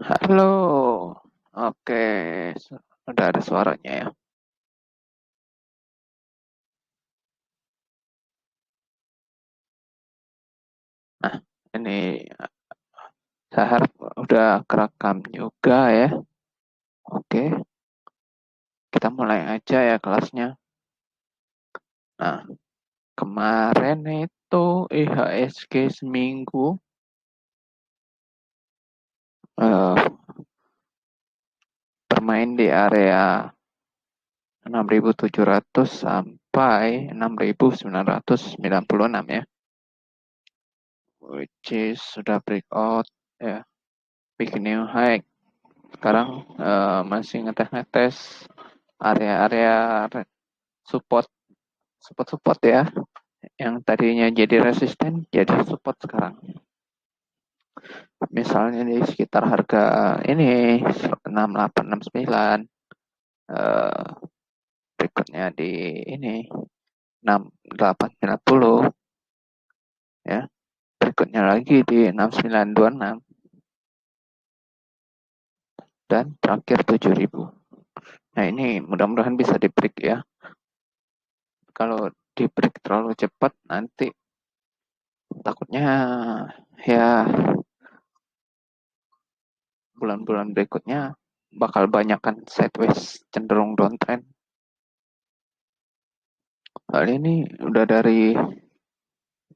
Halo. Oke, udah ada suaranya ya. Nah, ini saya harap udah kerekam juga ya. Oke, kita mulai aja ya kelasnya. Nah, kemarin itu IHSG seminggu eh, bermain di area 6.700 sampai 6.996 ya. Which is sudah breakout ya, bikin new high. Sekarang masih ngetes-ngetes area-area support support ya, yang tadinya jadi resisten jadi support sekarang. Misalnya di sekitar harga ini 6869, eh, berikutnya di ini 6890 ya, berikutnya lagi di 6926 dan terakhir 7000. Nah, ini mudah-mudahan bisa di break ya. Kalau di break terlalu cepat nanti takutnya ya bulan-bulan berikutnya bakal banyak kan sideways, cenderung downtrend. Hal ini udah dari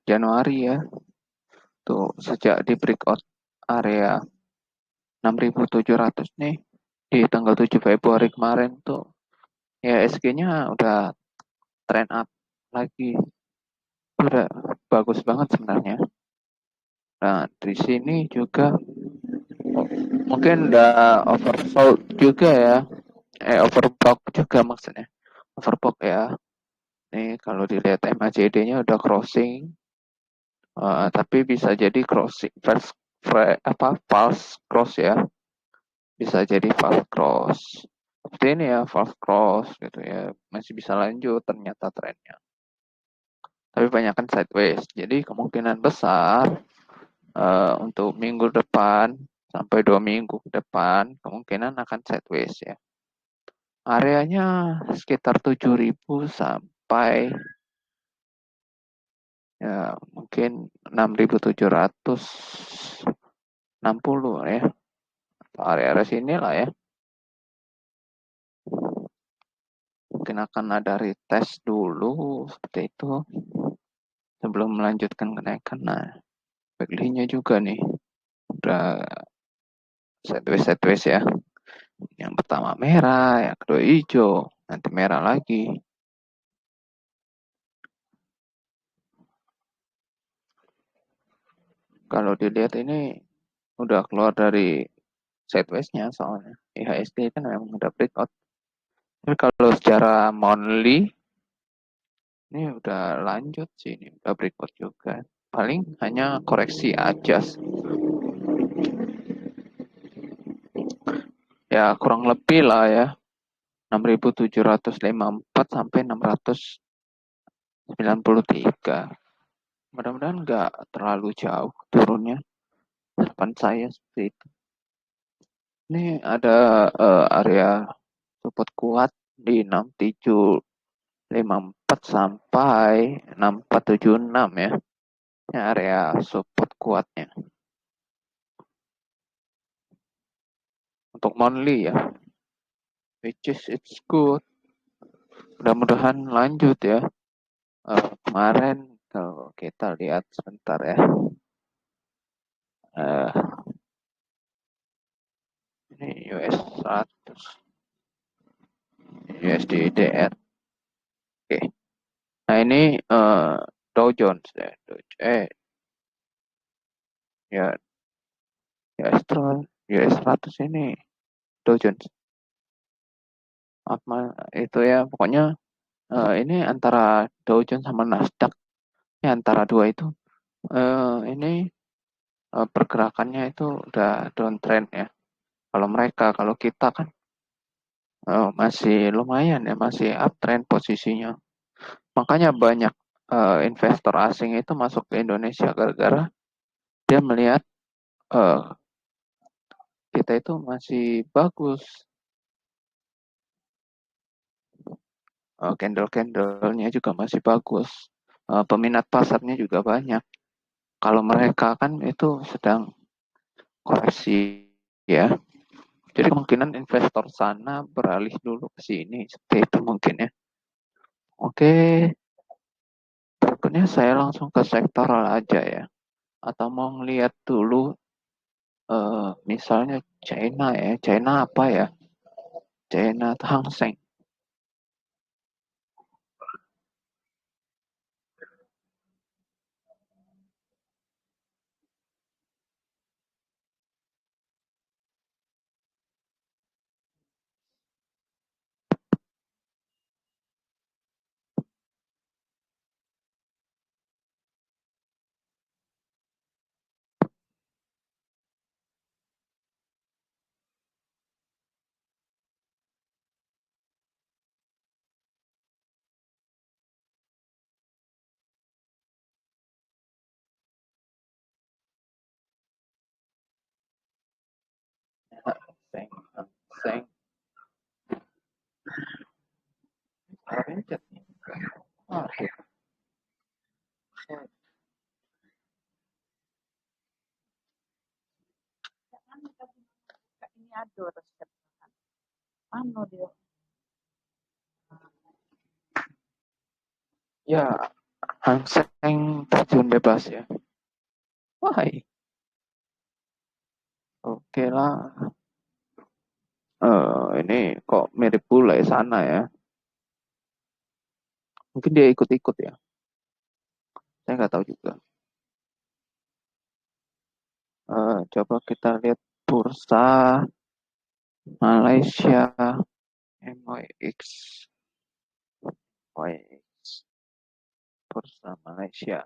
Januari ya, tuh sejak di breakout area 6.700 nih di tanggal 7 Februari kemarin tuh ya, SG-nya udah trend up lagi, udah bagus banget sebenarnya. Nah, di sini juga mungkin udah oversold juga ya, overbought juga maksudnya, overbought ya. Nih kalau dilihat MACD-nya udah crossing, tapi bisa jadi crossing first false cross ya, bisa jadi false cross seperti ini ya, false cross gitu ya, masih bisa lanjut ternyata trennya, tapi banyak kan sideways, jadi kemungkinan besar untuk minggu depan sampai 2 minggu ke depan kemungkinan akan sideways ya. Areanya sekitar 7.000 sampai ya mungkin 6.760 ya, area-area sini lah ya. Mungkin akan ada retest dulu seperti itu sebelum melanjutkan kenaikan. Nah, backlinknya juga nih udah sideways ya. Yang pertama merah, yang kedua hijau, nanti merah lagi. Kalau dilihat ini udah keluar dari sideways-nya soalnya. IHSG kan memang udah breakout. Tapi kalau secara monthly ini udah lanjut sih, ini udah breakout juga. Paling hanya koreksi aja. Ya kurang lebih lah ya, 6.754 sampai 693. Mudah-mudahan nggak terlalu jauh turunnya, harapan saya seperti itu. Ini ada area support kuat di 6754 sampai 6476 ya. Ini area support kuatnya untuk monthly ya, which is it's good. Mudah-mudahan lanjut ya. Kemarin kalau kita lihat sebentar ya, ini US 100, USDDR. Oke. Nah, ini Dow Jones ya. Ya, US 100 ini Dow Jones. Apa itu ya, pokoknya ini antara Dow Jones sama Nasdaq. Ini antara dua itu. Ini pergerakannya itu udah downtrend ya. Kalau kita kan masih lumayan ya, masih uptrend posisinya. Makanya banyak investor asing itu masuk ke Indonesia gara-gara dia melihat uh, kata itu masih bagus. Candle-candlenya juga masih bagus. Peminat pasarnya juga banyak. Kalau mereka kan itu sedang koreksi ya. Jadi kemungkinan investor sana beralih dulu ke sini. Seperti itu mungkin ya. Oke, berikutnya saya langsung ke sektoral aja ya. Atau mau ngelihat dulu misalnya China ya. China apa ya? China Hang Seng. Hang Seng. Hang Seng. Pencet. Oke. Ini ada resep anu dia. Ya, Hang Seng terjun bebas ya. Wah, oke lah. Ini kok mirip bule sana ya. Mungkin dia ikut-ikut ya. Saya nggak tahu juga. Coba kita lihat bursa Malaysia MYX. MYX. Bursa Malaysia.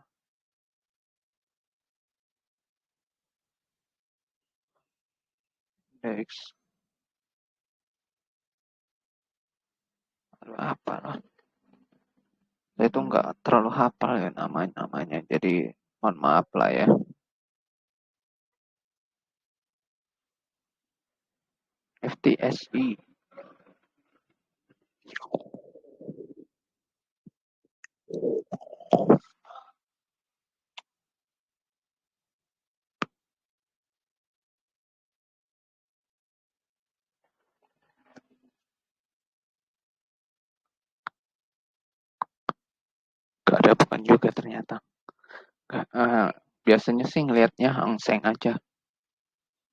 MYX. Aduh, apa lah. Saya itu nggak terlalu hafal ya namanya. Jadi mohon maaf lah ya. FTSI. Gak ada bukan juga ternyata. Gak, biasanya sih ngelihatnya Hang Seng aja.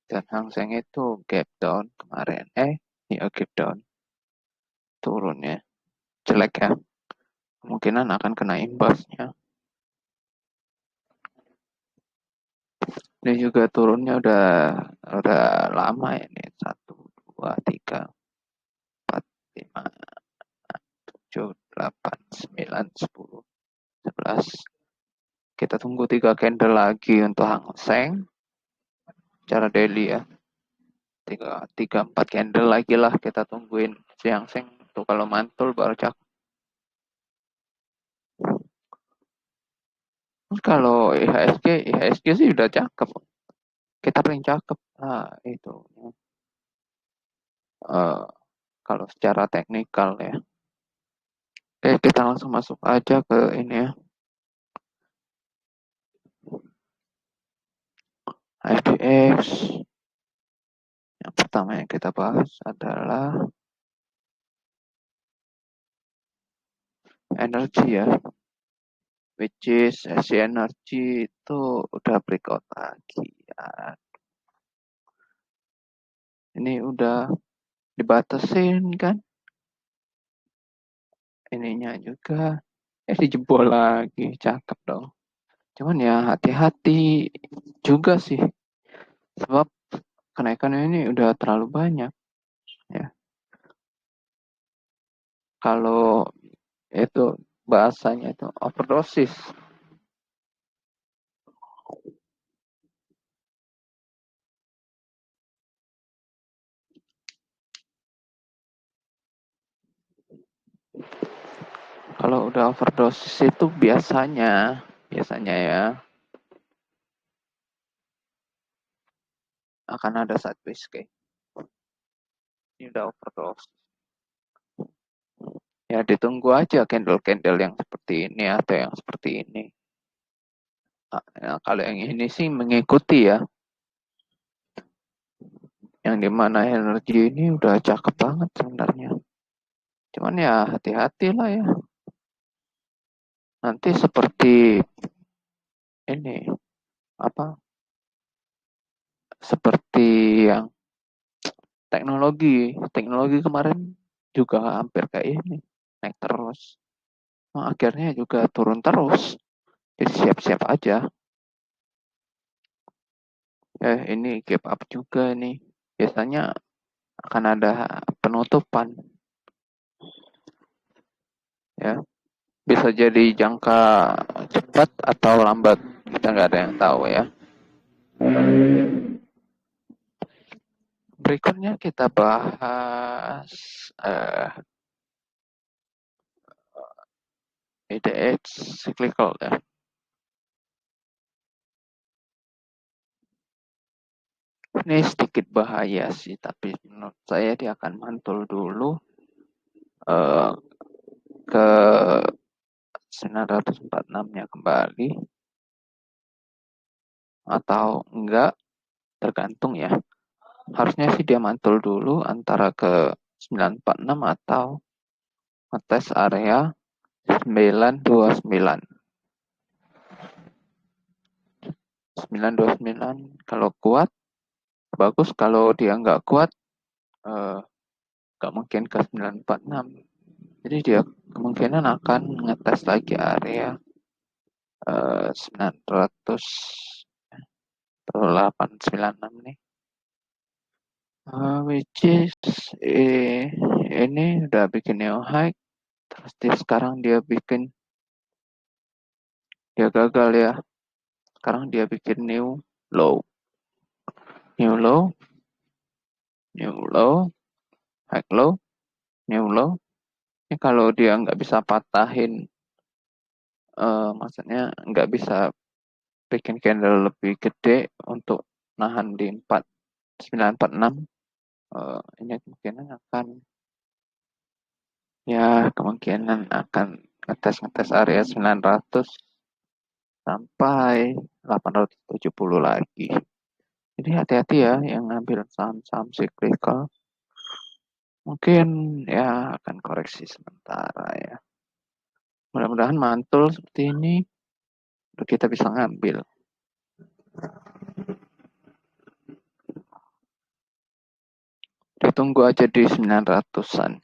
Dan Hang Seng itu gap down kemarin. Ya gap down. Turunnya. Jelek ya. Kemungkinan akan kena imbasnya. Ini juga turunnya udah lama ya nih. 1, 2, 3, 4, 5, 7, 8, 9, 10, 11. Kita tunggu 3 candle lagi untuk Hang Seng. Cara daily ya. 3, 4 candle lagi lah kita tungguin si Hang Seng. Tuh kalau mantul baru cakep. Kalau IHSG sih udah cakep. Kita paling cakep. Nah, itu. Uh, Kalau secara teknikal ya. Oke, kita langsung masuk aja ke ini ya. FDX. Yang pertama yang kita bahas adalah energi ya. Which is SC Energy itu udah breakout lagi ya. Ini udah dibatasin kan. Ininya juga. Dijebol lagi. Cakep dong. Cuman ya hati-hati juga sih. Sebab kenaikan ini udah terlalu banyak. Ya. Kalau itu bahasanya itu overdosis. Kalau udah overdosis itu biasanya ya akan ada sideways kayak Ini udah overdose. Ya ditunggu aja candle-candle yang seperti ini atau yang seperti ini. Nah, kalau yang ini sih mengikuti ya. Yang dimana energi ini udah cakep banget sebenarnya. Cuman ya hati-hati lah ya. Nanti seperti ini apa? Seperti yang teknologi kemarin juga hampir kayak ini naik terus. Nah, akhirnya juga turun terus. Jadi siap-siap aja. Ini gap up juga nih. Biasanya akan ada penutupan ya. Bisa jadi jangka cepat atau lambat. Kita nggak ada yang tahu ya. Berikutnya kita bahas EDH cyclical ya. Ini sedikit bahaya sih, tapi menurut saya dia akan mantul dulu eh, ke 946-nya kembali atau enggak, tergantung ya. Harusnya sih dia mantul dulu antara ke 946 atau ngetes area 929. 929 kalau kuat bagus, kalau dia nggak kuat nggak mungkin ke 946. Jadi dia kemungkinan akan ngetes lagi area 900 896 nih. Which is ini udah bikin new high, terus sekarang dia gagal ya. Sekarang dia bikin new low, new low, new low, high low, new low. Ini kalau dia nggak bisa patahin, maksudnya nggak bisa bikin candle lebih gede untuk nahan di 946, ini kemungkinan akan ngetes area 900 sampai 870 lagi. Jadi hati-hati ya yang ngambil saham-saham cyclical. Mungkin ya akan koreksi sementara ya. Mudah-mudahan mantul seperti ini, kita bisa ngambil. Ditunggu aja di 900-an.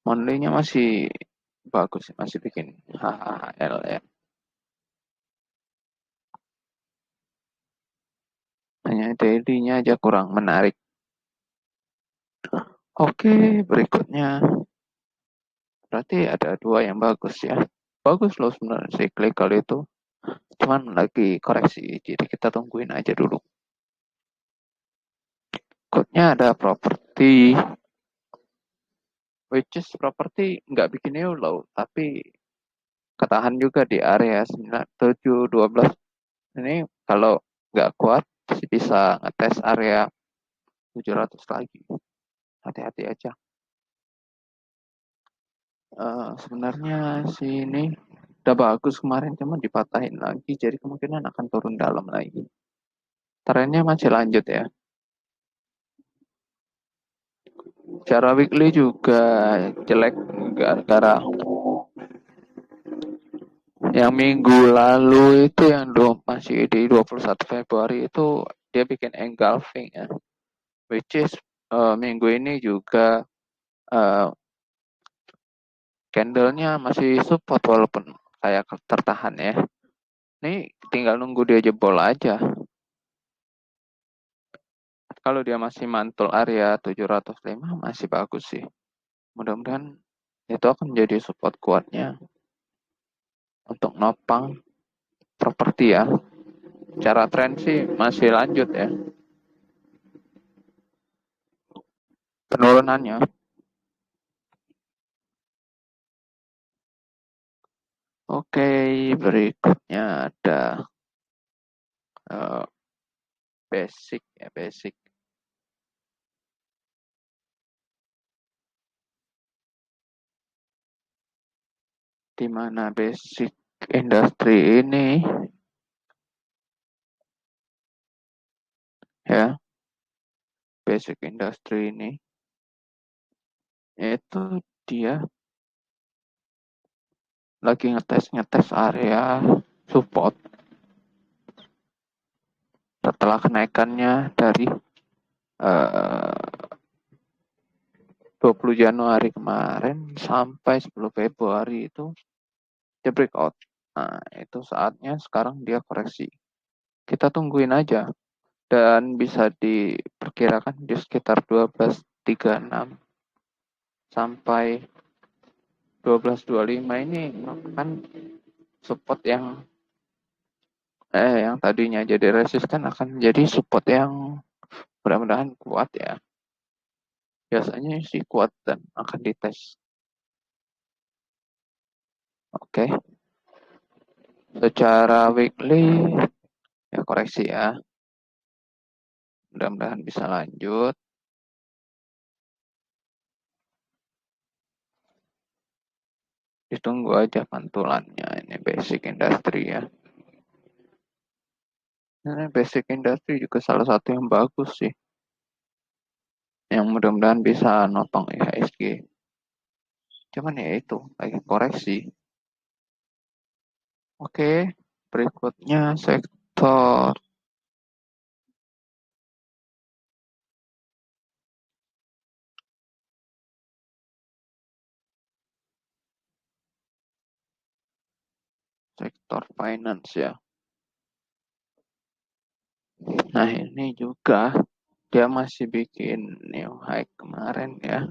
Monthly-nya masih bagus, masih bikin HHL ya. Hanya daily-nya aja kurang menarik. Oke, berikutnya. Berarti ada dua yang bagus ya. Bagus loh sebenarnya cyclical itu. Cuman lagi koreksi, jadi kita tungguin aja dulu. Berikutnya ada properti. Which is properti nggak bikin new low, tapi ketahan juga di area 9712. Ini kalau nggak kuat bisa ngetes area 700 lagi. Hati-hati aja. Sebenarnya sih ini udah bagus kemarin, cuma dipatahin lagi, jadi kemungkinan akan turun dalam lagi. Trennya masih lanjut ya. Cara weekly juga jelek gara-gara yang minggu lalu itu yang masih di 21 Februari itu dia bikin engulfing ya. Which is minggu ini juga candlenya masih support walaupun kayak tertahan ya. Ini tinggal nunggu dia jebol aja. Kalau dia masih mantul area 705 masih bagus sih. Mudah-mudahan itu akan menjadi support kuatnya untuk nopang properti ya. Cara tren sih masih lanjut ya penurunannya. Oke, berikutnya ada basic ya, basic. di mana basic industry ini ya, basic industry ini itu dia lagi ngetes area support setelah kenaikannya dari 20 Januari kemarin sampai 10 Februari itu dia breakout. Nah, itu saatnya sekarang dia koreksi. Kita tungguin aja dan bisa diperkirakan di sekitar 12.36 sampai 12.25 ini merupakan support yang tadinya jadi resisten akan menjadi support yang mudah-mudahan kuat ya. Biasanya sih kuat dan akan dites. Oke. Secara weekly ya koreksi ya. Mudah-mudahan bisa lanjut. Ditunggu aja pantulannya ini basic industry ya. Ini basic industry juga salah satu yang bagus sih. Yang mudah-mudahan bisa nopang IHSG. Cuman ya itu, lagi koreksi. Oke, berikutnya sektor finance ya. Nah ini juga dia masih bikin new high kemarin ya.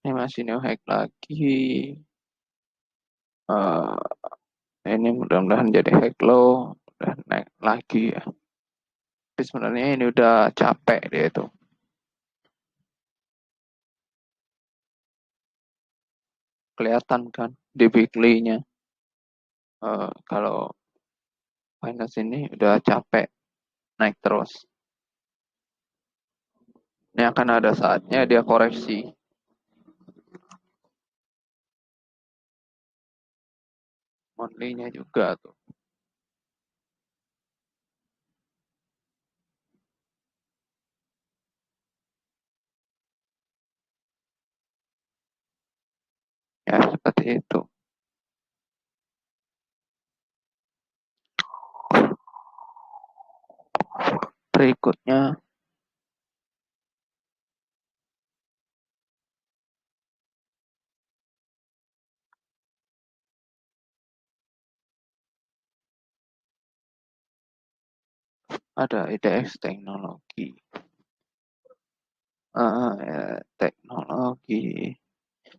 Ini masih new high lagi. Uh, ini mudah-mudahan jadi high low dan naik lagi ya. Tapi sebenarnya ini udah capek dia itu. Kelihatan kan di weekly-nya. Kalau finance ini udah capek naik terus. Ini akan ada saatnya dia koreksi. Monthly-nya juga tuh. Ya seperti itu. Berikutnya ada IDX teknologi. Teknologi.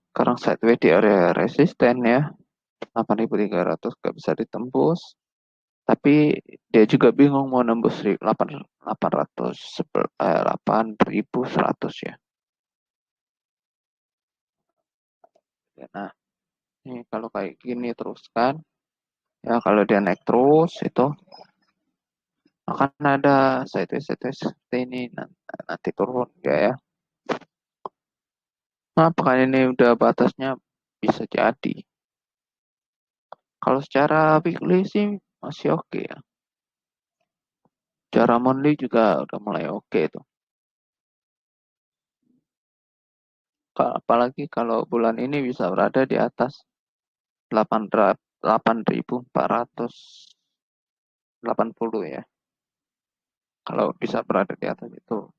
Sekarang sideways di area resisten ya. 8.300 gak bisa ditembus. Tapi dia juga bingung mau nembus 8.100 ya. Nah, ini kalau kayak gini terus kan, ya kalau dia naik terus itu akan ada sideways seperti ini nanti turun ya. Nah, apakah ini udah batasnya bisa jadi? Kalau secara weekly sih masih oke ya. Secara monthly juga udah mulai oke tuh. Apalagi kalau bulan ini bisa berada di atas 8.480 ya. Kalau bisa berada di atas itu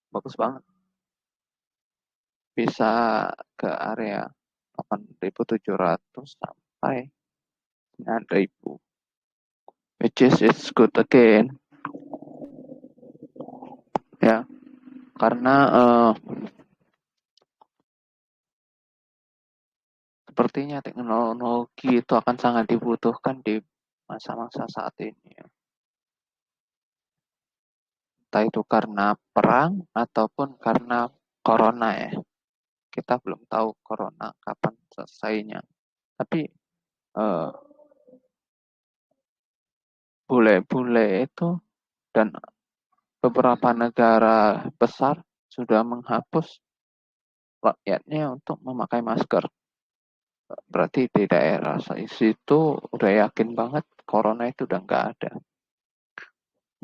bagus banget. Bisa ke area 8.700 sampai 9.000. Which is it's good again. Ya, karena sepertinya teknologi itu akan sangat dibutuhkan di masa-masa saat ini ya. Entah itu karena perang ataupun karena corona ya. Kita belum tahu corona kapan selesainya. Tapi eh, bule-bule itu dan beberapa negara besar sudah menghapus rakyatnya untuk memakai masker. Berarti di daerah situ udah yakin banget corona itu udah nggak ada.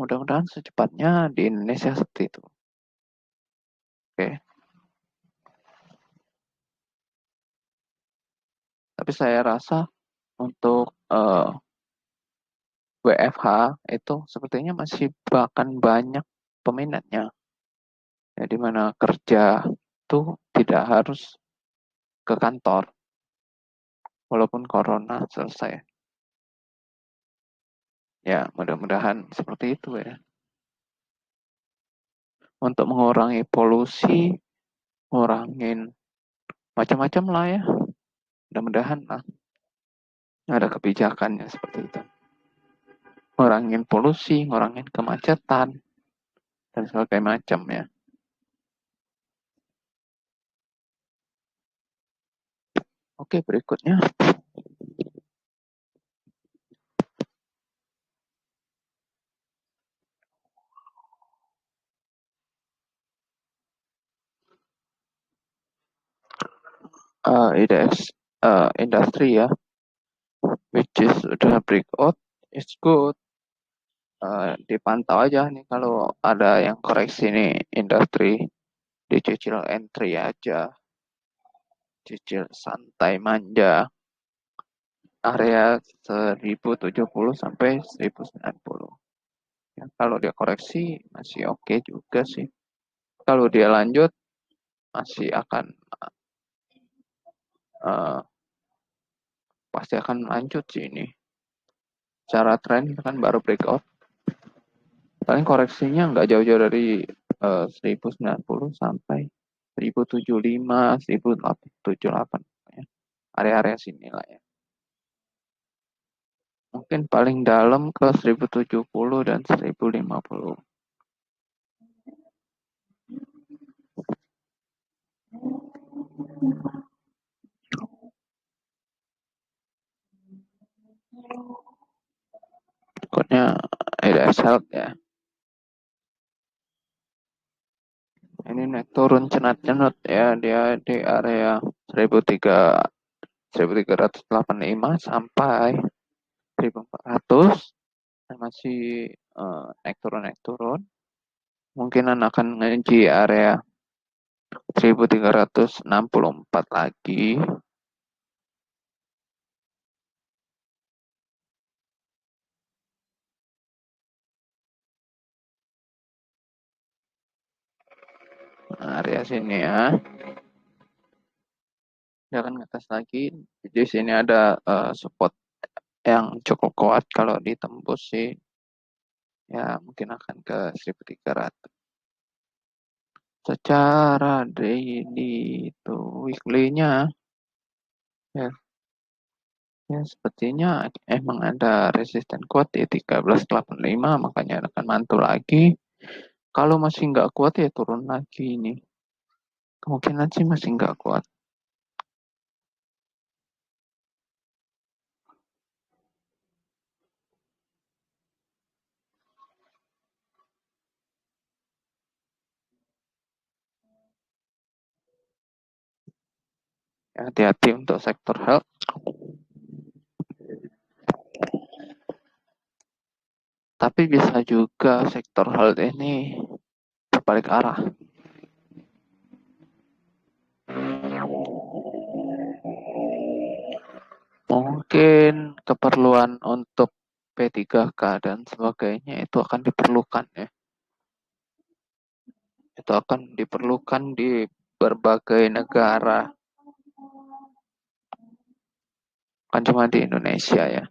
Mudah-mudahan secepatnya di Indonesia seperti itu. Oke. Tapi saya rasa untuk WFH itu sepertinya masih bahkan banyak peminatnya. Ya, di mana kerja itu tidak harus ke kantor walaupun corona selesai. Ya, mudah-mudahan seperti itu ya. Untuk mengurangi polusi, ngurangin macam-macam lah ya. Mudah-mudahan lah ada kebijakannya seperti itu. Ngurangin polusi, ngurangin kemacetan, dan sebagainya macam ya. Oke, berikutnya. IDX industri ya, which is udah breakout, it's good. Dipantau aja nih kalau ada yang koreksi nih industri, dicicil entry aja, cicil santai manja, area 1070 sampai 1090. Ya, kalau dia koreksi masih oke juga sih. Kalau dia lanjut masih akan uh, pasti akan lanjut sih ini. Secara tren kan baru breakout. Paling koreksinya nggak jauh-jauh dari 1090 sampai 1075, 1078 ya. Area-area sini lah ya. Mungkin paling dalam ke 1070 dan 1050. Berikutnya ada health ya. Ini naik turun cenat-cenut ya, dia di area 1385 sampai 1400, masih naik turun. Mungkinan akan ngeji area 1364 lagi. Area sini ya. Jangan ngetes lagi. Di sini ada support yang cukup kuat, kalau ditembus sih ya mungkin akan ke 1300. Secara daily itu weekly-nya ya, ya sepertinya emang ada resisten kuat di 1385, makanya akan mantul lagi. Kalau masih nggak kuat ya turun lagi ini. Kemungkinan sih masih nggak kuat. Hati-hati untuk sektor health. Tapi bisa juga sektor health ini berbalik arah. Mungkin keperluan untuk P3K dan sebagainya itu akan diperlukan ya. Itu akan diperlukan di berbagai negara. Kan cuma di Indonesia ya.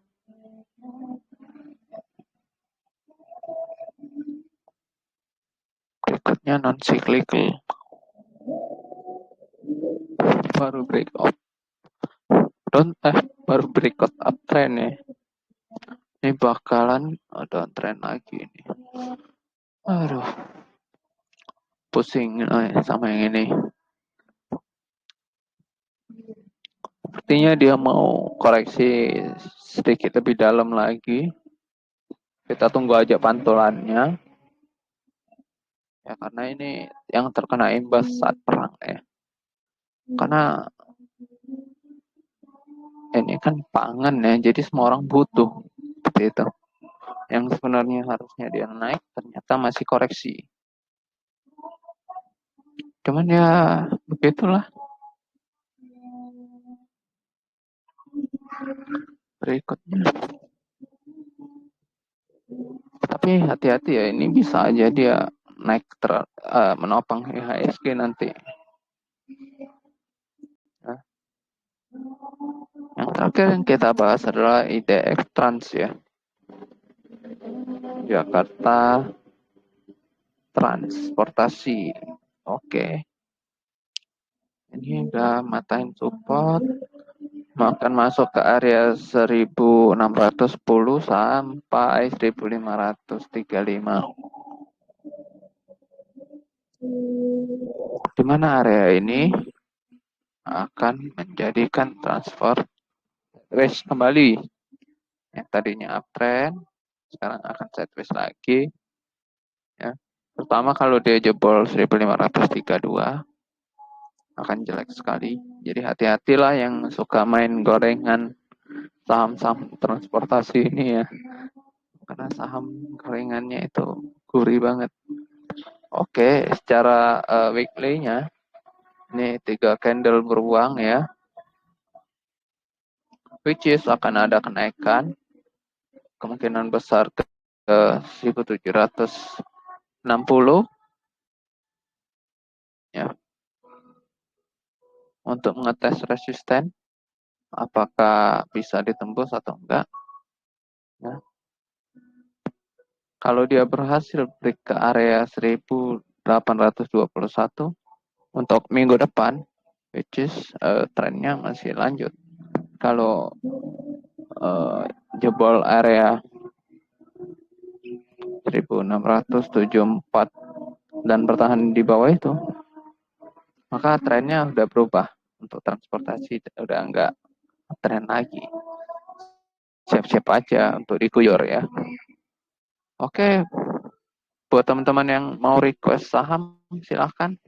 Berikutnya non cyclical. Baru breakout. Baru breakout uptrend ya. Ini bakalan downtrend lagi ini. Aduh. Pusing sama yang ini. Sepertinya dia mau koreksi sedikit lebih dalam lagi. Kita tunggu aja pantulannya. Ya karena ini yang terkena imbas saat perang ya. Karena ini kan pangan ya, jadi semua orang butuh seperti itu. Yang sebenarnya harusnya dia naik, ternyata masih koreksi. Cuman ya begitulah. Berikutnya. Tapi hati-hati ya, ini bisa aja dia naik menopang IHSG nanti. Nah, yang terakhir yang kita bahas adalah IDX Trans ya. Jakarta Transportasi. Oke. Ini udah matain support. Akan masuk ke area 1610 sampai 1535. Di mana area ini akan menjadikan transfer sideways kembali. Yang tadinya uptrend, sekarang akan sideways lagi. Ya. Terutama kalau dia jebol 1532 akan jelek sekali. Jadi hati-hatilah yang suka main gorengan saham-saham transportasi ini ya. Karena saham gorengannya itu gurih banget. Oke, secara weekly-nya ini 3 candle beruang ya. Which is akan ada kenaikan kemungkinan besar ke 1760 ya untuk mengetes resisten apakah bisa ditembus atau enggak ya. Kalau dia berhasil break ke area 1821 untuk minggu depan, which is trennya masih lanjut. Kalau jebol area 1674 dan bertahan di bawah itu, maka trennya udah berubah untuk transportasi, udah enggak tren lagi. Siap-siap aja untuk diguyur ya. Oke, buat teman-teman yang mau request saham, silahkan.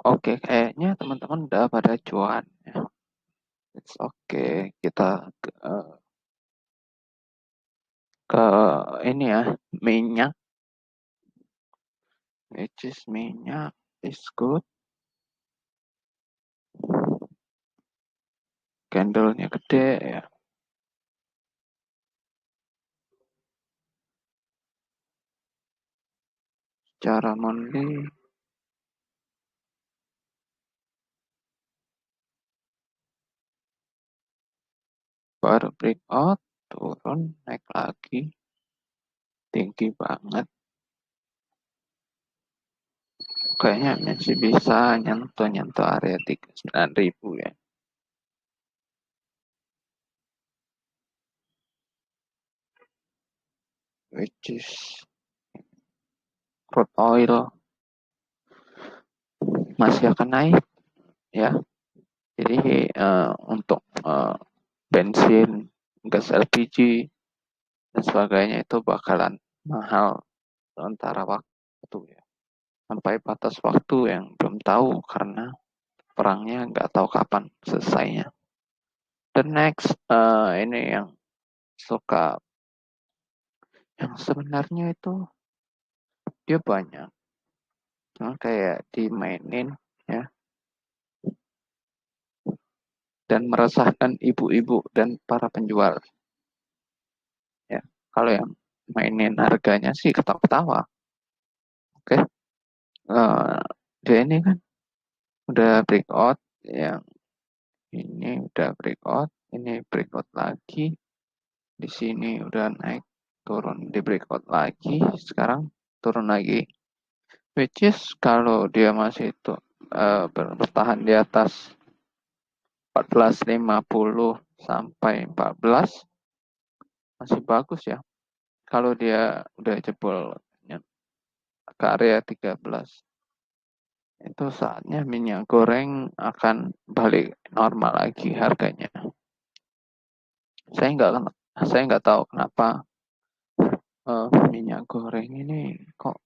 Oke, kayaknya teman-teman udah pada cuan ya. It's okay. Kita ke ini ya, minyak, which is minyak is good. Candlenya gede ya. Cara monthly baru breakout, turun, naik lagi, tinggi banget. Kayaknya masih bisa nyentuh area 39.000 ya. Which is crude oil masih akan naik ya. Jadi untuk bensin, gas LPG dan sebagainya itu bakalan mahal sementara waktu ya. Sampai batas waktu yang belum tahu karena perangnya nggak tahu kapan selesainya. The next ini yang suka yang sebenarnya itu dia banyak kayak dimainin ya dan meresahkan ibu-ibu dan para penjual ya. Kalau yang mainin harganya sih ketawa-ketawa. Oke, dia ini kan udah breakout, yang ini udah breakout, ini breakout lagi, di sini udah naik, turun, di breakout lagi, sekarang turun lagi. Which is kalau dia masih itu bertahan di atas 14.50 sampai 14 masih bagus ya. Kalau dia udah jebol ke area 13 itu saatnya minyak goreng akan balik normal lagi harganya. Saya nggak saya nggak tahu kenapa minyak goreng ini kok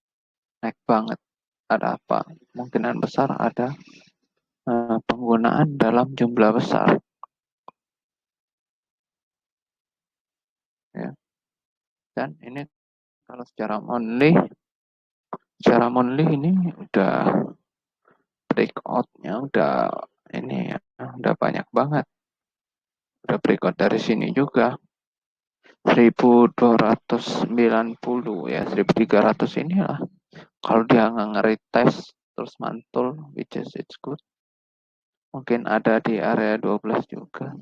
naik banget. Ada apa? Kemungkinan besar ada penggunaan dalam jumlah besar. Ya. Dan ini kalau secara monthly ini udah breakoutnya udah ini ya, udah banyak banget. Udah breakout dari sini juga. 1290 ya, 1300 inilah. Kalau dia nggak nge-retest terus mantul, which is it's good. Mungkin ada di area 12 juga.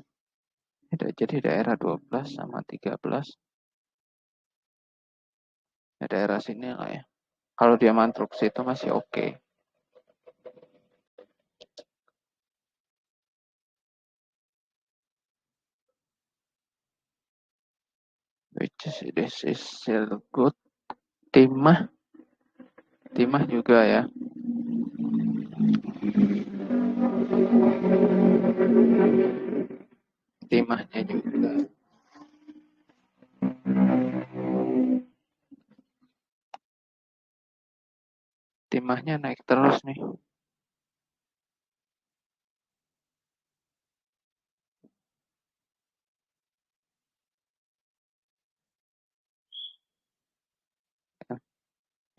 Jadi daerah 12 sama 13. Ya daerah sini lah ya. Kalau dia mantruk situ masih oke. Okay. Which is this is still good. Timah juga ya. Timahnya juga. Timahnya naik terus nih.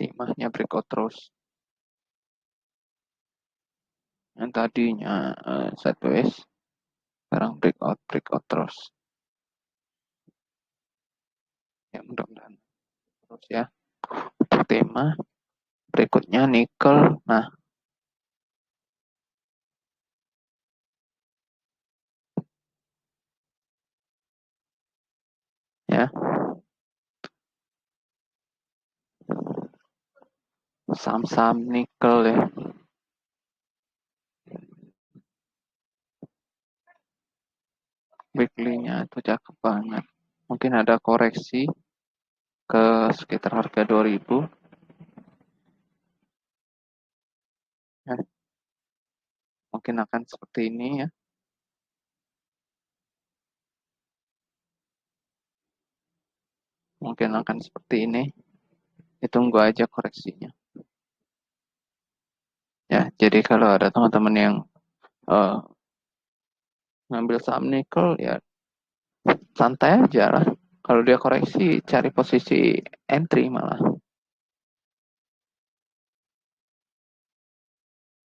Timahnya breakout terus. Yang tadinya sideways, sekarang breakout terus. Ya mudah-mudahan terus ya. Untuk tema berikutnya nikel. Nah, ya saham-saham nikel ya. Weekly-nya itu cakep banget. Mungkin ada koreksi ke sekitar harga 2000. Ya, mungkin akan seperti ini ya. Mungkin akan seperti ini. Ditunggu aja koreksinya. Ya, jadi kalau ada teman-teman yang eh, ngambil saham nikel ya santai aja lah. Kalau dia koreksi cari posisi entry malah.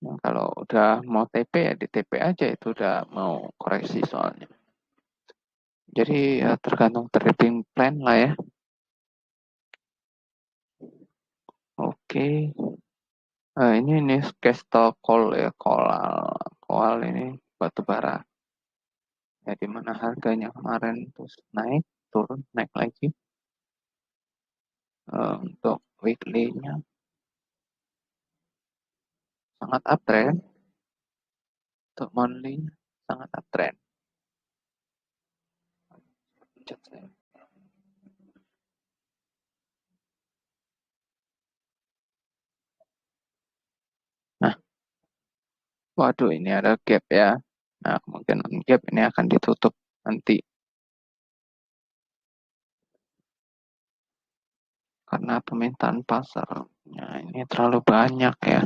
Nah, kalau udah mau TP ya di TP aja itu udah mau koreksi soalnya. Jadi ya tergantung trading plan lah ya. Oke. Ini Kesto Coal ya, Coal ini batu bara. Ya di mana harganya kemarin terus naik, turun, naik lagi. Untuk weekly-nya sangat uptrend, untuk monthly sangat uptrend. Nah, waduh ini ada gap ya. Nah, kemungkinan gap ini akan ditutup nanti karena permintaan pasarnya ini terlalu banyak ya.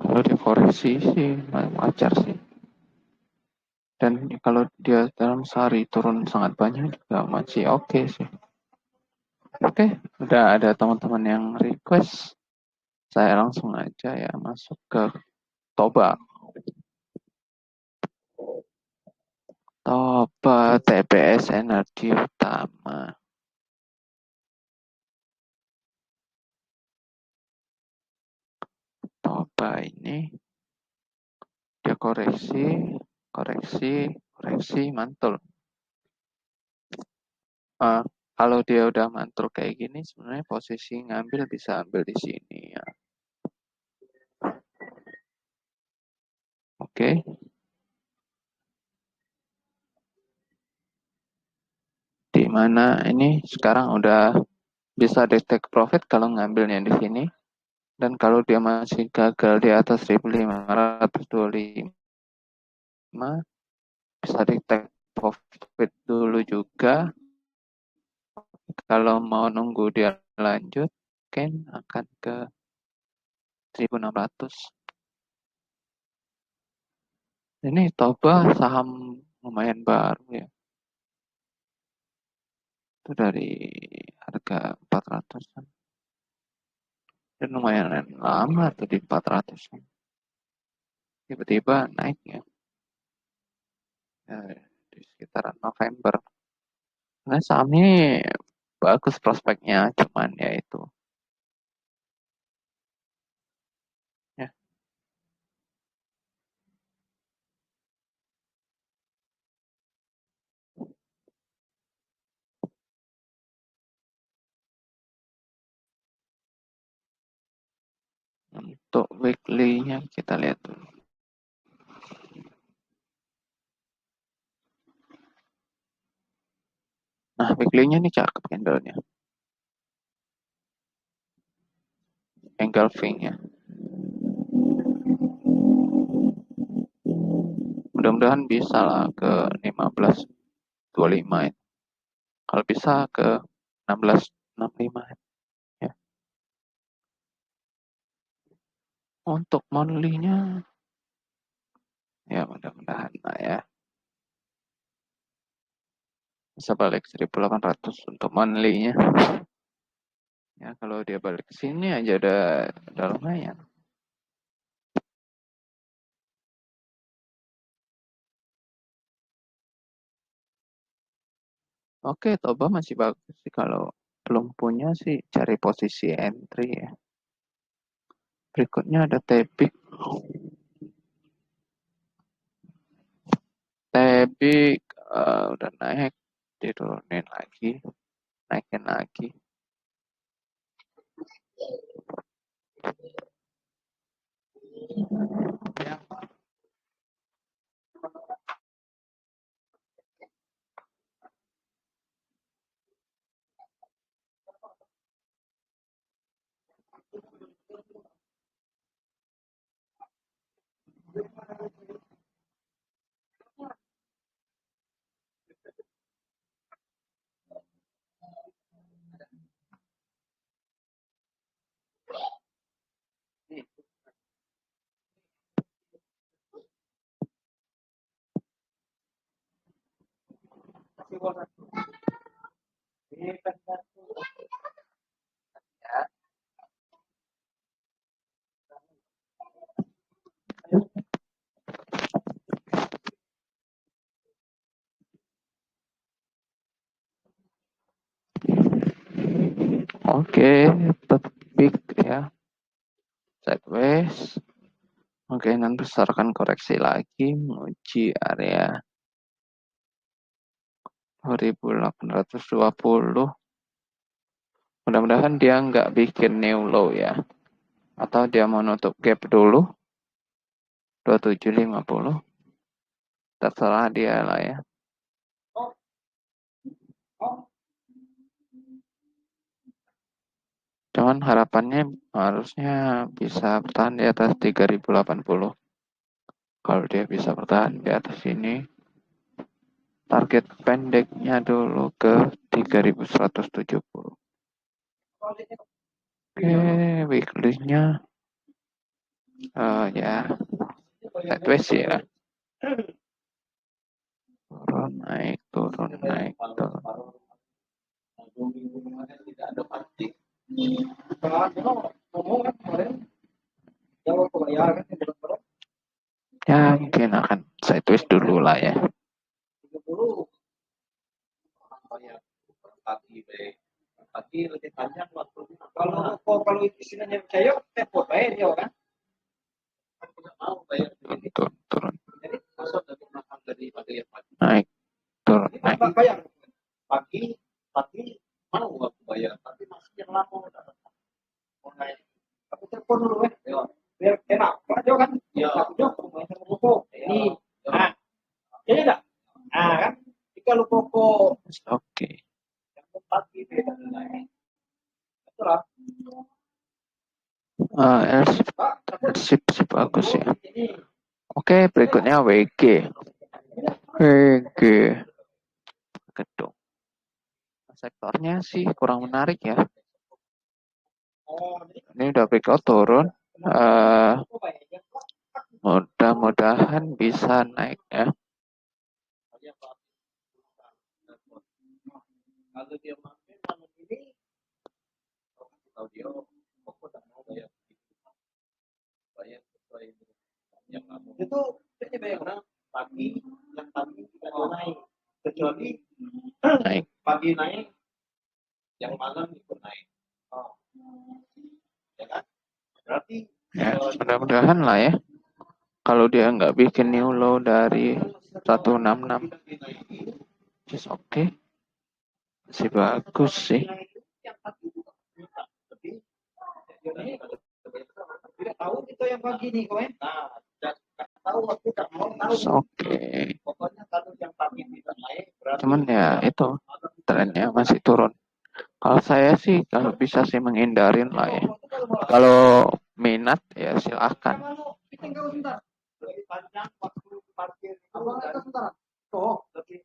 Kalau dikoreksi sih wajar sih. Dan kalau dia dalam sehari turun sangat banyak juga masih oke sih. Oke, udah ada teman-teman yang request. Saya langsung aja ya masuk ke Toba. Toba TPS Energi Utama. Toba ini dia koreksi, koreksi, koreksi, mantul. Uh, Kalau dia udah mantul kayak gini, sebenarnya posisi ngambil bisa ambil di sini ya. Oke, di mana ini sekarang udah bisa di take profit kalau ngambilnya di sini. Dan kalau dia masih gagal di atas 1525, bisa di take profit dulu juga. Kalau mau nunggu dia lanjut, mungkin akan ke 1600. Ini Toba saham lumayan baru ya. Itu dari harga 400-an. Dan lumayan lama tuh di 400-an. Tiba-tiba naik ya. Di sekitaran November. Nah, saham ini bagus prospeknya, cuman ya itu. Ya, untuk weekly-nya kita lihat dulu. Nah, weekly-nya ini cakep candle-nya. Engulfing-nya. Mudah-mudahan bisa lah ke 1525 ya. Kalau bisa ke 1665 ya. Untuk monthly-nya ya mudah-mudahan lah ya. Bisa balik 1800 untuk monthly-nya. Ya kalau dia balik ke sini aja udah lumayan. Oke, Toba masih bagus sih kalau belum punya sih cari posisi entry ya. Berikutnya ada Tebik. Tebik udah naik, diturunin lagi, naikin lagi. Oke, topik ya, sideways. Kemungkinan besar akan koreksi lagi, menguji area 2820. Mudah-mudahan dia nggak bikin new low ya. Atau dia mau nutup gap dulu, 2750. Terserah dia lah ya. Cuman harapannya harusnya bisa bertahan di atas 3080. Kalau dia bisa bertahan di atas ini, target pendeknya dulu ke 3170. Oke, weekly-nya ya sideways ya. Turun, naik, turun, naik, turun. Ya mungkin akan sideways dulu lah ya. Pagi lebih panjang waktunya. Kalau istilahnya saya tempo bayar ya kan. Turun, turun. Naik, turun, naik. Bayar pagi mau aku bayar tapi masih yang lama mau naik. Aku telepon dulu biar enak. Aja kan? Iya. Aku main sama buku. Ini. Nah, jadi enggak? Nah kan? Jika lu pokok Oke. yang pagi beda naik. Betul lah. Sip bagus ya. Oke, berikutnya WG. WG. Gedung. Sektornya sih kurang menarik ya. Ini udah breakout turun. Mudah-mudahan bisa naik ya. Kalau dia makin malam ini, tahu dia pokok tak mau bayar sesuai yang kamu. Itu saya bayar pagi yang pagi tidak naik kecuali Naik. pagi naik yang malam ikut naik. Oh. Ya kan? Berarti Ya, mudah-mudahan lah ya. Kalau dia nggak bikin new low dari 166, just oke. Masih bagus sih. Tidak tahu itu yang pagi nih kowe. Nah, tahu aku tak mau tahu. Oke. Pokoknya kalau yang pagi tidak naik berarti Cuman ya itu trennya masih turun. Kalau saya sih kalau bisa sih menghindarin lah ya. Kalau minat ya silahkan. Panjang waktu parkir itu sebentar. Oh, lebih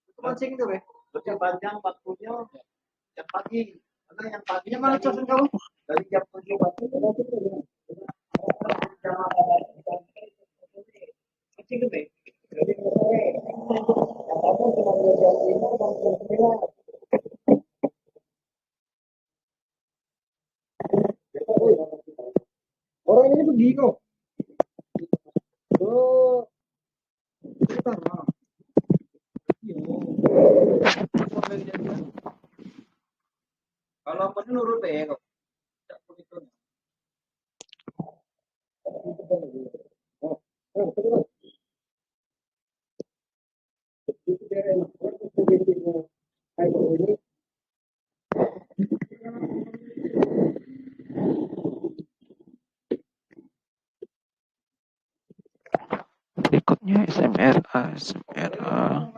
itu mancing itu, lebih panjang waktunya yang pagi. Karena yang paginya mana coba kamu? Dari jam 7 pagi itu mancing itu, jadi sore. Kamu cuma jam 5 jam 9. Orang ini pergi kok. Oh, sebentar. Kalau aku nurut deh kok. Berikutnya SMRA, SMRA.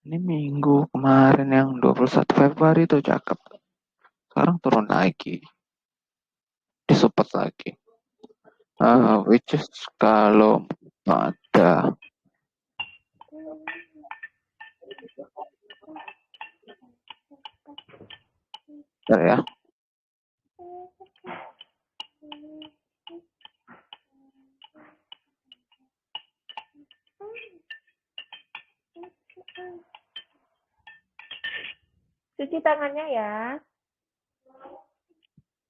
Ini minggu kemarin yang 21 Februari itu cakep. Sekarang turun lagi. Disupport lagi. Which is kalau pada ya. Cuci tangannya ya.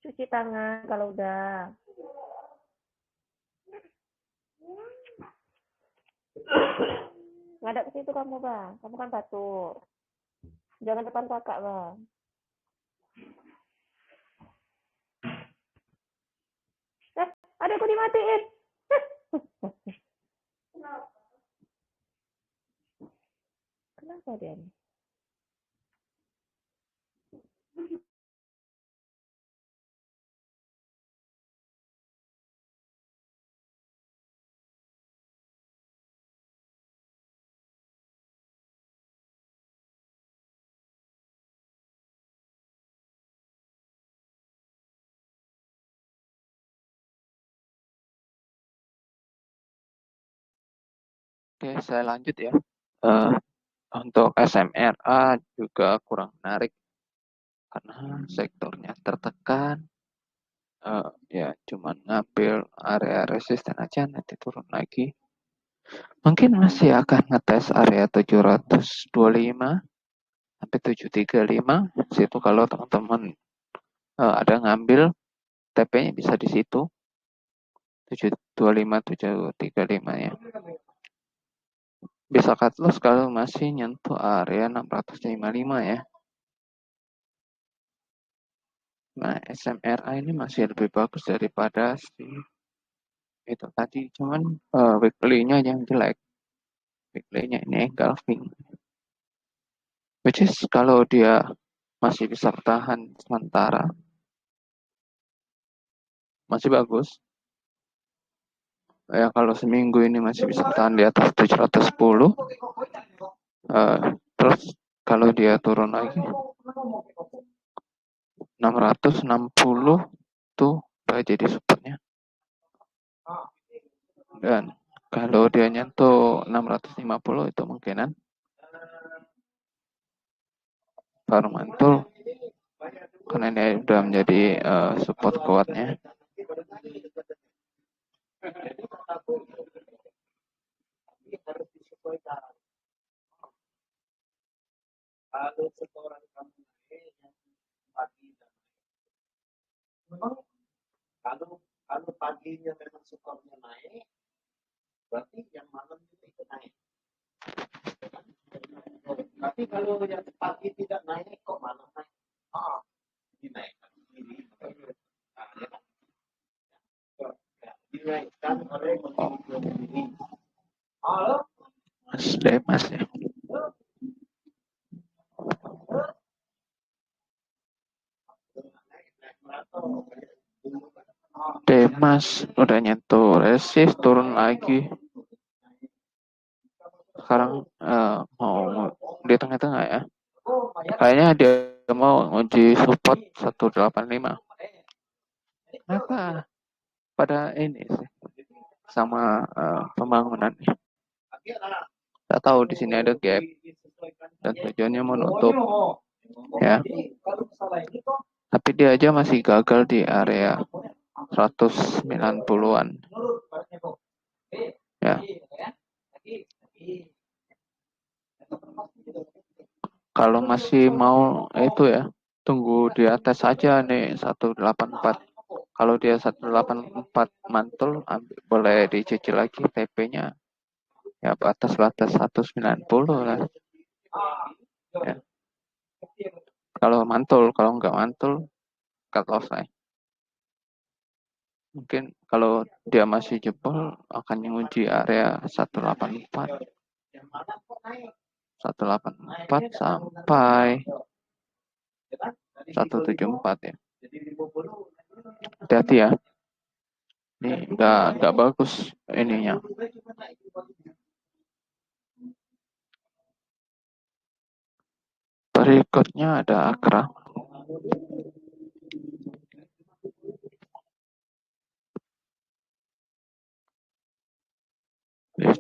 Cuci tangan kalau udah. Ngadap ke situ kamu, Bang. Kamu kan batuk. Jangan depan kakak, Bang. Adekku dimatiin. Kenapa dia nih? Oke, saya lanjut ya. Eh, untuk SMRA juga kurang menarik karena sektornya tertekan. Ya cuman ngambil area resisten aja nanti turun lagi. Mungkin masih akan ngetes area 725 sampai 735. Situ kalau teman-teman ada ngambil TP-nya bisa di situ. 725 735 ya. Bisa cut loss kalau masih nyentuh area 655 ya. Nah, SMRA ini masih lebih bagus daripada si itu tadi. Cuman weekly-nya yang jelek. Weekly-nya ini engulfing. Which is kalau dia masih bisa bertahan sementara, masih bagus. Ya kalau seminggu ini masih bisa bertahan di atas 710, terus kalau dia turun lagi 660 tuh jadi supportnya. Dan kalau dia nyentuh 650 itu kemungkinan baru mantul karena ini udah menjadi support kuatnya. Harus disesuaikan. Kalau setoran kamu naik yang pagi dan memang kalau paginya memang setornya naik, berarti yang malam juga ikut naik. Tapi kalau yang pagi tidak naik, kok malam naik? Dinaikkan sendiri. Dinaikkan oleh pemilik sendiri. Halo? Mas ya. Demas udah nyentuh resist turun lagi. Sekarang mau di tengah-tengah ya. Kayaknya dia mau uji support 185. Kenapa? Pada ini sih sama pembangunan. Saya tahu di sini ada gap dan tujuannya menutup ya. Tapi dia aja masih gagal di area 190-an. Ya. Kalau masih mau itu ya, tunggu di atas saja nih 184. Kalau dia 184 mantul, boleh dicicil lagi TP-nya. Ya batas 190 lah. Ya. Kalau mantul, kalau nggak mantul, cut loss lah. Mungkin kalau dia masih jebol akan menguji area 184. 184 sampai 174 ya. Hati-hati ya. Ini nggak bagus ininya. Berikutnya ada Akra.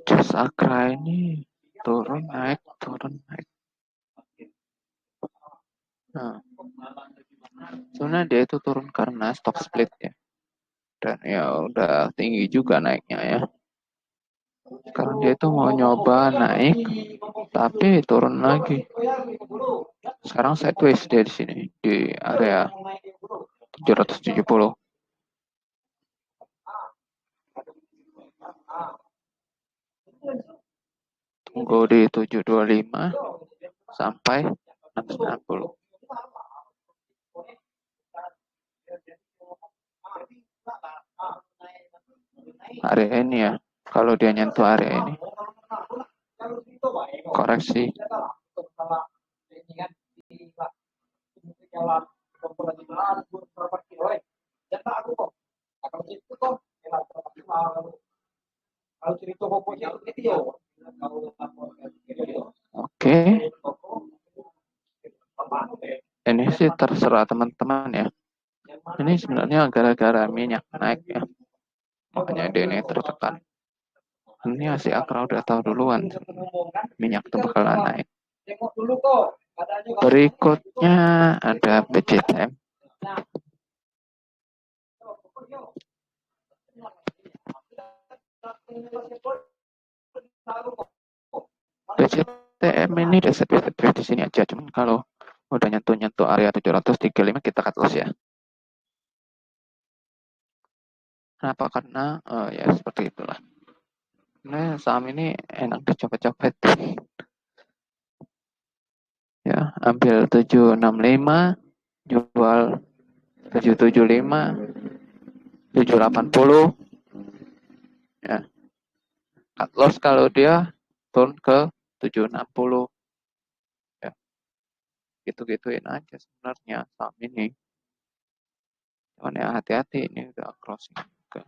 Just Akra ini turun naik. Nah, sebenarnya dia itu turun karena stock split ya. Dan ya udah tinggi juga naiknya ya. Sekarang dia itu mau nyoba naik, tapi turun lagi. Sekarang sideways dia di sini di area 770. tunggu di 725 sampai 690 area ini ya. Kalau dia nyentuh area ini, koreksi. Oke, ini sih terserah teman-teman ya. Ini sebenarnya gara-gara minyak naik ya, makanya dia ini tertekan. Ini si Akra udah tahu duluan minyak itu bakalan naik. Berikutnya ada PCTM. PCTM ini udah sepi di sini aja, cuman kalau udah nyentuh area 735 kita cut loss ya. Kenapa? Karena ya seperti itulah. Nah, saham ini enak dicopet-copet. Ya, ambil 765, jual 775, 780. Ya, cut loss kalau dia turun ke 760. Ya, gitu-gituin aja sebenarnya saham ini. Cuman ya hati-hati, ini udah closing juga.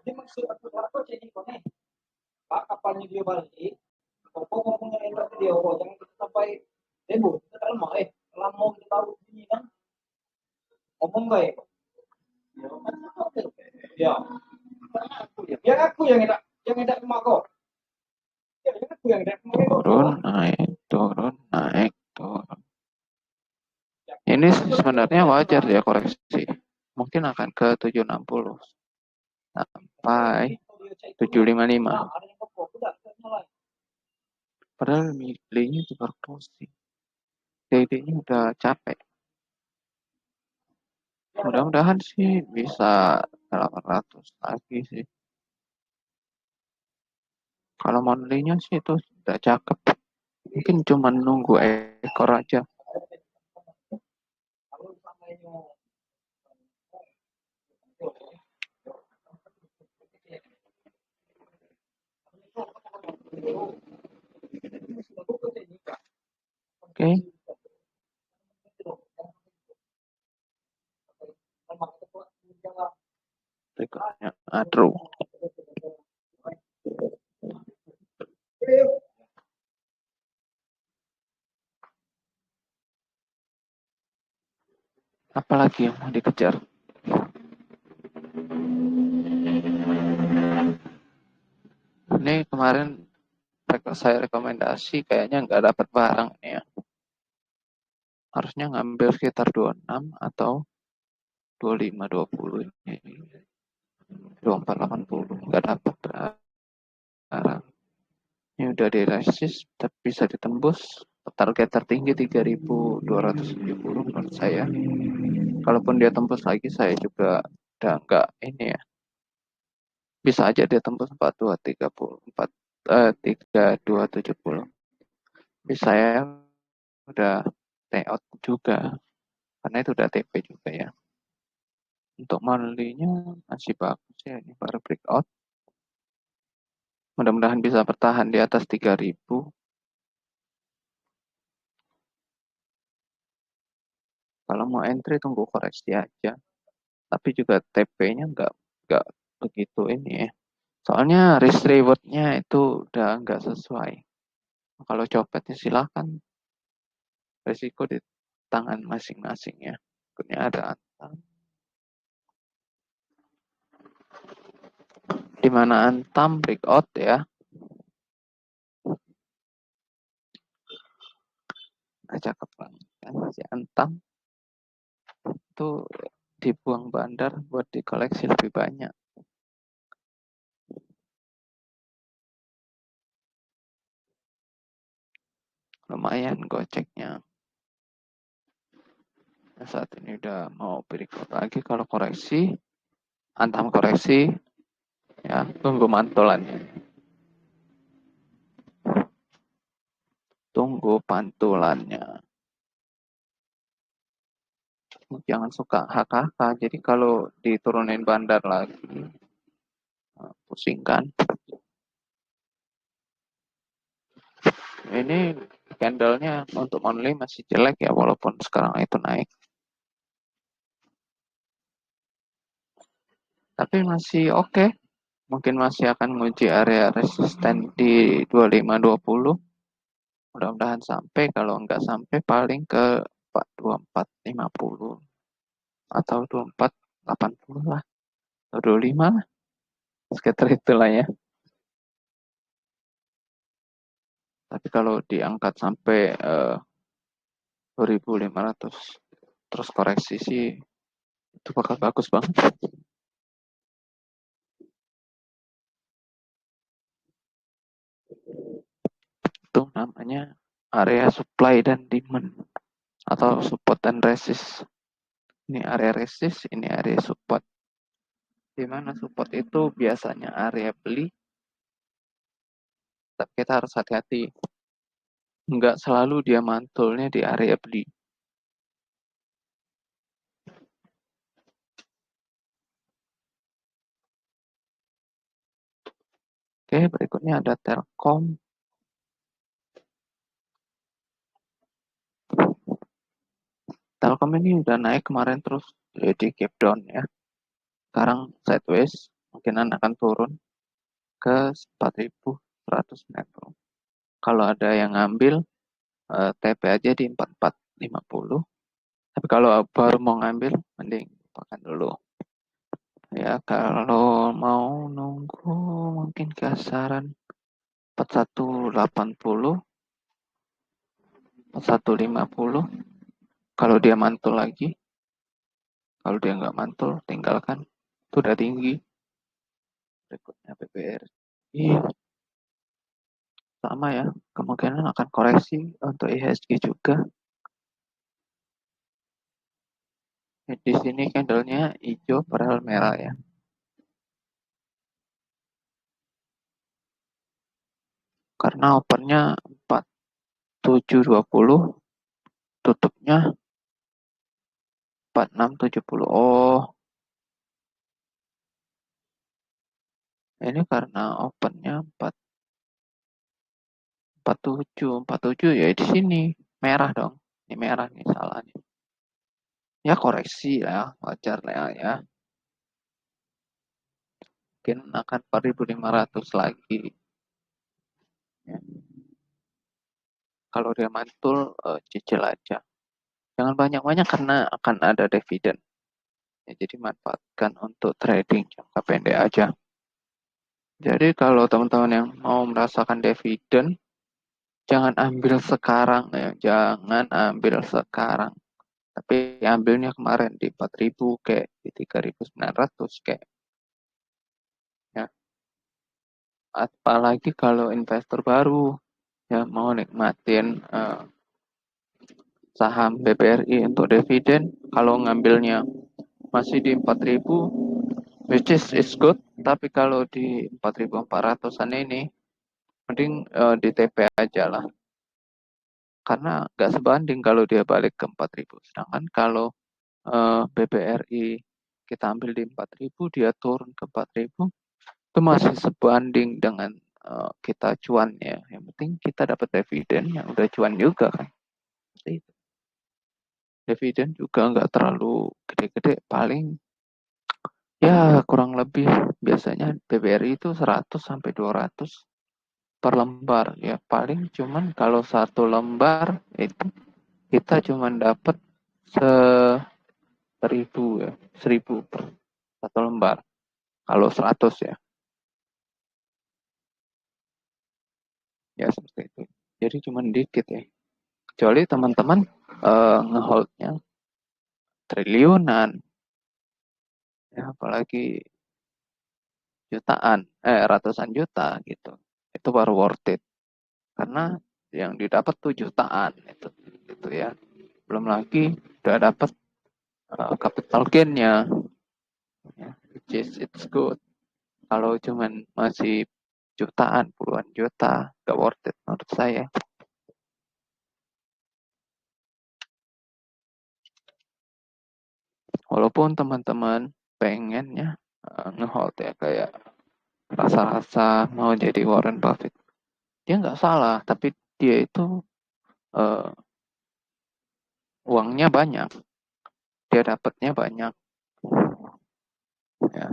Jadi maksud aku jadi konek. Pak kapalnya dia balik, Popo ngomongnya enak dia, jangan kita sampai demo, kita kan mau lama kita tahu ini kan, ngomong baik. Ya, yang aku yang enak emak kok. Ya, yang aku yang enak emak kok. Turun, naik, turun, naik, turun. Ini sebenarnya wajar ya koreksi. Mungkin akan ke 760 sampai 755. Padahal nilainya juga closing. DD-nya udah capek. Mudah-mudahan sih bisa 800 lagi sih. Kalau monthly-nya sih itu udah cakep. Mungkin cuma nunggu ekor aja. Oke. Berikutnya Adro. Apalagi yang mau dikejar? Ini kemarin saya rekomendasi kayaknya nggak dapat barang nih ya. Harusnya ngambil sekitar 26 atau 25 20 ini. 24 80 nggak dapat barang. Ini udah di resist tapi bisa ditembus. Target tertinggi 3.270 menurut saya. Kalaupun dia tembus lagi saya juga udah nggak ini ya. Bisa aja dia tembus 3270. Bisa ya udah layout juga karena itu udah TP juga ya. Untuk monthly-nya masih bagus ya, ini baru breakout. Mudah-mudahan bisa bertahan di atas 3000. Kalau mau entry tunggu koreksi aja. Tapi juga TP-nya nggak begitu ini ya. Soalnya risk reward-nya itu udah nggak sesuai. Kalau copetnya silahkan, risiko di tangan masing-masing ya. Berikutnya ada Antam. Di mana Antam breakout ya. Nah, cakep banget kan si Antam. Itu dibuang bandar buat dikoleksi lebih banyak. Lumayan goceknya. Saat ini udah mau berikut lagi, kalau koreksi, hantam koreksi, ya tunggu mantulannya. Tunggu pantulannya. Jangan suka HKK, jadi kalau diturunin bandar lagi, pusing kan. Ini candlenya untuk monthly masih jelek ya, walaupun sekarang itu naik. Tapi masih oke. Mungkin masih akan menguji area resisten di 2520. Mudah-mudahan sampai, kalau nggak sampai paling ke 2450 atau 2480 lah, atau 25 lah. Sekitar itulah ya. Tapi kalau diangkat sampai 2500 terus koreksi sih, itu bakal bagus banget. Itu namanya area supply dan demand atau support dan resist. Ini area resist, ini area support. Di mana support itu biasanya area beli, tapi kita harus hati-hati. Nggak selalu dia mantulnya di area beli. Oke, berikutnya ada Telkom. Telkom ini udah naik kemarin terus jadi gap down ya. Sekarang sideways, mungkinan akan turun ke 4190. Kalau ada yang ngambil, TP aja di 4450. Tapi kalau baru mau ngambil, mending lupakan dulu. Ya, kalau mau nunggu mungkin kisaran 4180, 4150. Kalau dia mantul lagi, kalau dia nggak mantul, tinggalkan. Itu udah tinggi. Berikutnya BBRI. Sama ya, kemungkinan akan koreksi untuk IHSG juga. Di sini candlenya hijau padahal merah ya. Karena opennya 4720, tutupnya 4670. Oh, ini karena opennya 47 ya di sini. Merah dong. Ini merah nih salahnya. Ya koreksi lah, wajar lah ya. Mungkin akan 4500 lagi. Ya. Kalau dia mantul, cicil aja. Jangan banyak-banyak karena akan ada dividen. Ya, jadi manfaatkan untuk trading jangka pendek aja. Jadi kalau teman-teman yang mau merasakan dividen, jangan ambil sekarang ya, jangan ambil sekarang. Tapi ambilnya kemarin di 4.000 kayak di 3.900 kayak ya. Apalagi kalau investor baru ya mau nikmatin saham BBRI untuk dividen, kalau ngambilnya masih di 4.000, which is good, tapi kalau di 4.400-an ini mending di TP aja lah. Karena nggak sebanding kalau dia balik ke 4.000. Sedangkan kalau BBRI kita ambil di 4.000, dia turun ke 4.000, itu masih sebanding dengan kita cuannya. Yang penting kita dapat dividen yang udah cuan juga kan. Itu. Dividen juga nggak terlalu gede-gede, paling ya kurang lebih biasanya BBRI itu 100 sampai 200 per lembar ya, paling cuman kalau satu lembar itu kita cuman dapat 1.000 ya, 1.000 per satu lembar kalau 100 ya. Ya seperti itu. Jadi cuman dikit ya. Kecuali teman-teman ngeholdnya triliunan, ya apalagi jutaan, ratusan juta gitu. Itu baru worth it. Karena yang didapat tuh jutaan itu ya. Belum lagi udah dapat capital gain-nya, ya, which is it's good. Kalau cuman masih jutaan, puluhan juta, nggak worth it menurut saya. Walaupun teman-teman pengennya ngehold ya, kayak rasa-rasa mau jadi Warren Buffett. Dia nggak salah, tapi dia itu uangnya banyak, dia dapatnya banyak. Ya,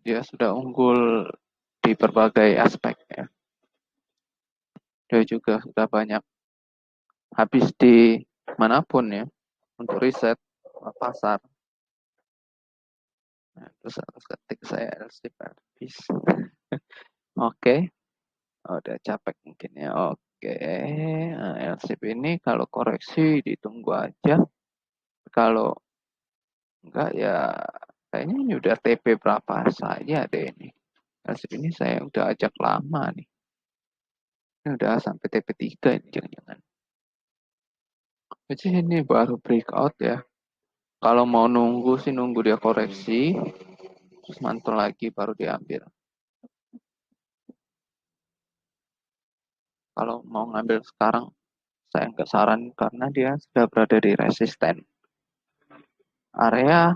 dia sudah unggul di berbagai aspek ya. Dia juga sudah banyak habis di manapun ya untuk riset pasar. Nah, terus harus ketik saya LSIP habis. Oke, udah capek mungkin ya. Oke, nah, LSIP ini kalau koreksi ditunggu aja. Kalau enggak ya kayaknya ini udah TP berapa saja deh ini. LSIP ini saya udah ajak lama nih. Ini udah sampai TP 3 ini jangan-jangan. Jadi ini baru breakout ya. Kalau mau nunggu sih nunggu dia koreksi, terus mantul lagi baru diambil. Kalau mau ngambil sekarang, saya nggak saran karena dia sudah berada di resisten. Area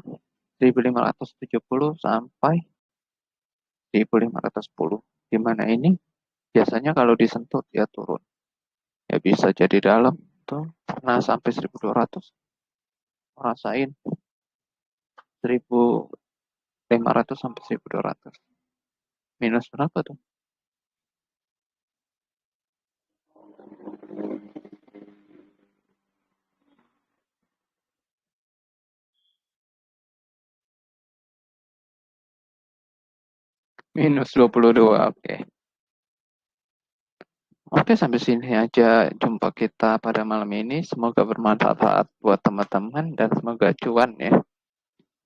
1570 sampai 1510. Di mana ini biasanya kalau disentuh dia turun. Ya bisa jadi dalam tuh pernah sampai 1200. Rasain 1500 sampai 1200. Minus berapa tuh? Minus 22, oke. Oke, sampai sini aja jumpa kita pada malam ini. Semoga bermanfaat buat teman-teman dan semoga cuan ya.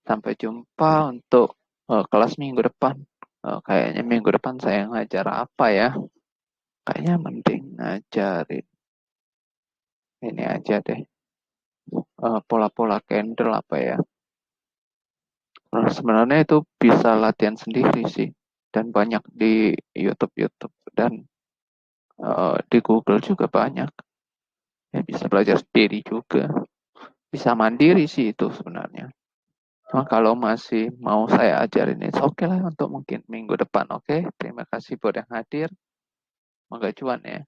Sampai jumpa untuk kelas minggu depan. Kayaknya minggu depan saya ngajar apa ya? Kayaknya mending ngajarin ini aja deh. Pola-pola candle apa ya? Nah, sebenarnya itu bisa latihan sendiri sih. Dan banyak di YouTube dan di Google juga banyak. Ya, bisa belajar sendiri juga. Bisa mandiri sih itu sebenarnya. Cuma kalau masih mau saya ajarin, it's okay lah untuk mungkin minggu depan, oke? Terima kasih buat yang hadir. Semoga cuan ya.